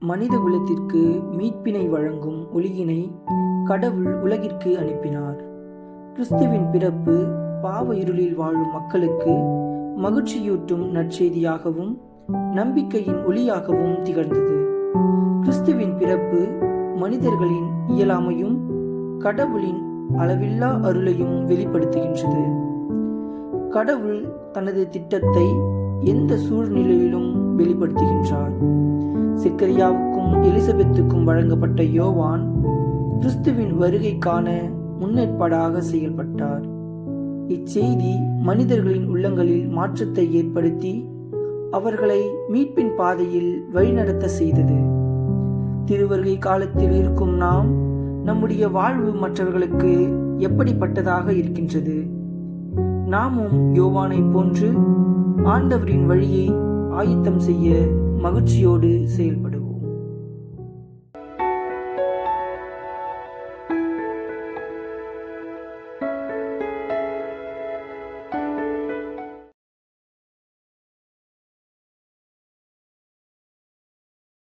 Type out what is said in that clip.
மனித குலத்திற்கு மீட்பினை வழங்கும் ஒளியினை கடவுள் உலகிற்கு அனுப்பினார். கிறிஸ்துவின் பிறப்பு பாவ இருளில் வாழும் மக்களுக்கு மகிழ்ச்சியூட்டும் நற்செய்தியாகவும் நம்பிக்கையின் ஒளியாகவும் திகழ்ந்தது. கிறிஸ்துவின் பிறப்பு மனிதர்களின் இயலாமையும் கடவுளின் அளவில்லா அருளையும் வெளிப்படுத்துகின்றது. கடவுள் தனது திட்டத்தை எந்த சூழ்நிலையிலும் வெளிப்படுத்துகின்றார். செக்கரியாவுக்கும் எலிசபெத்துக்கும் வழங்கப்பட்ட யோவான் கிறிஸ்துவின் வருகைக்கான முன்னேற்பாடாக செயல்பட்டார். இச்செய்தி மனிதர்களின் உள்ளங்களில் மாற்றத்தை ஏற்படுத்தி அவர்களை மீட்பின் பாதையில் வழிநடத்த செய்தது. திருவருகை காலத்தில் இருக்கும் நாம் நம்முடைய வாழ்வு மற்றவர்களுக்கு எப்படிப்பட்டதாக இருக்கின்றது? நாமும் யோவானை போன்று ஆண்டவரின் வழியை ஆயத்தம் செய்ய மகிழ்ச்சியோடு செயல்படும்.